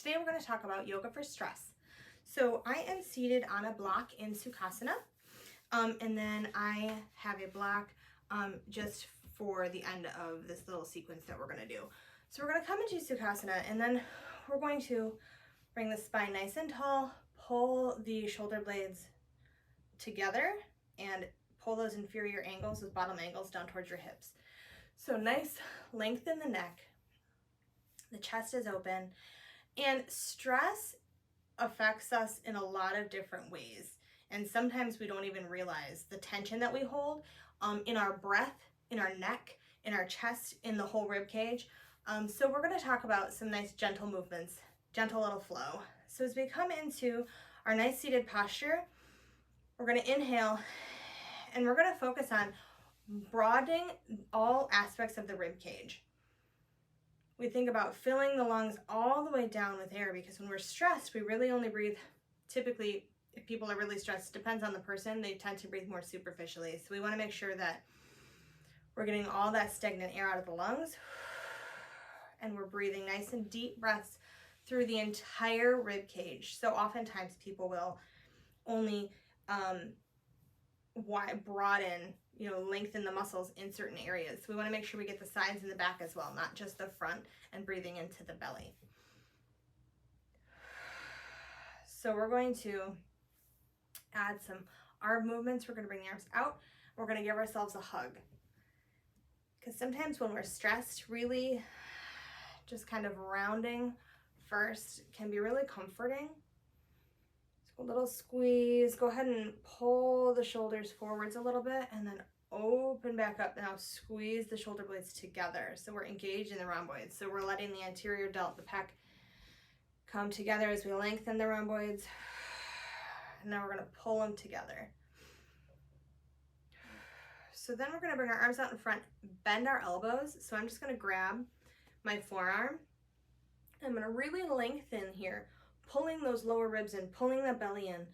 Today we're going to talk about yoga for stress. So I am seated on a block in Sukhasana, and then I have a block just for the end of this little sequence that we're going to do. So we're going to come into Sukhasana, and then we're going to bring the spine nice and tall, pull the shoulder blades together, and pull those inferior angles, those bottom angles down towards your hips. So nice length in the neck, the chest is open, and stress affects us in a lot of different ways. And sometimes we don't even realize the tension that we hold in our breath, in our neck, in our chest, in the whole rib cage. So we're going to talk about some nice gentle movements, gentle little flow. So as we come into our nice seated posture, we're going to inhale and we're going to focus on broadening all aspects of the rib cage. We think about filling the lungs all the way down with air, because when we're stressed, we really only breathe, typically, if people are really stressed, depends on the person, they tend to breathe more superficially. So we want to make sure that we're getting all that stagnant air out of the lungs, and we're breathing nice and deep breaths through the entire rib cage. So oftentimes people will only broaden, lengthen the muscles in certain areas. So we want to make sure we get the sides and the back as well, not just the front, and breathing into the belly. So we're going to add some arm movements. We're going to bring the arms out. We're going to give ourselves a hug. Because sometimes when we're stressed, really just kind of rounding first can be really comforting. So a little squeeze. Go ahead and pull the shoulders forwards a little bit, and then open back up. Now squeeze the shoulder blades together. So we're engaged in the rhomboids. So we're letting the anterior delt, the pec, come together as we lengthen the rhomboids. And now we're going to pull them together. So then we're going to bring our arms out in front, bend our elbows. So I'm just going to grab my forearm. I'm going to really lengthen here, pulling those lower ribs in, pulling the belly in.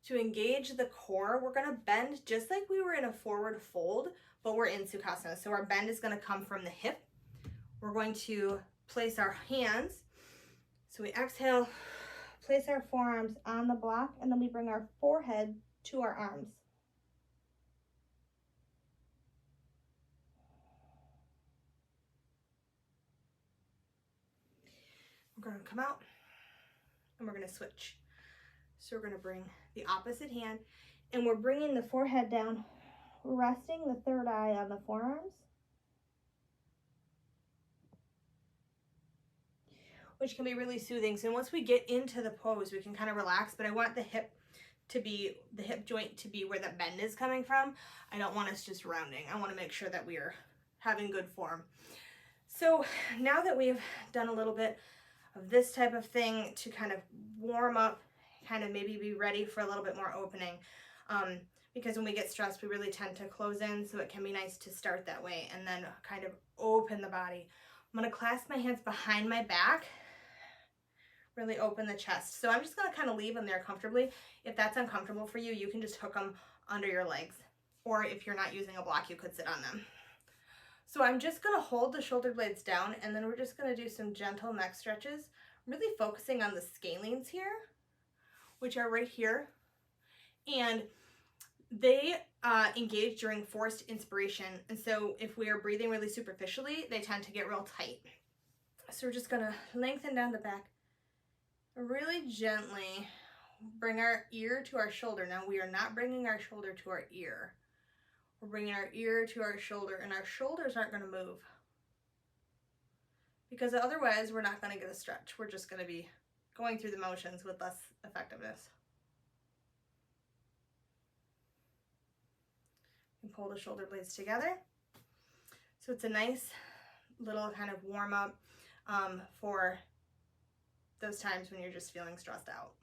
To engage the core, we're going to bend just like we were in a forward fold, but we're in Sukhasana. So our bend is going to come from the hip. We're going to place our hands. So we exhale, place our forearms on the block, and then we bring our forehead to our arms. We're going to come out, and we're going to switch. So we're going to bring the opposite hand, and we're bringing the forehead down, resting the third eye on the forearms, which can be really soothing. So once we get into the pose, we can kind of relax, but I want the hip joint to be where the bend is coming from. I don't want us just rounding. I want to make sure that we are having good form. So now that we've done a little bit of this type of thing to kind of warm up, kind of maybe be ready for a little bit more opening, because when we get stressed, we really tend to close in, so it can be nice to start that way and then kind of open the body. I'm going to clasp my hands behind my back, really open the chest. So I'm just going to kind of leave them there comfortably. If that's uncomfortable for you, you can just hook them under your legs, or if you're not using a block, you could sit on them. So I'm just going to hold the shoulder blades down, and then we're just going to do some gentle neck stretches, really focusing on the scalenes here, which are right here, and they engage during forced inspiration. And so if we are breathing really superficially, they tend to get real tight. So we're just going to lengthen down the back, really gently bring our ear to our shoulder. Now we are not bringing our shoulder to our ear. We're bringing our ear to our shoulder, and our shoulders aren't going to move, because otherwise we're not going to get a stretch. We're just going to be going through the motions with less effectiveness. And pull the shoulder blades together. So it's a nice little kind of warm up for those times when you're just feeling stressed out.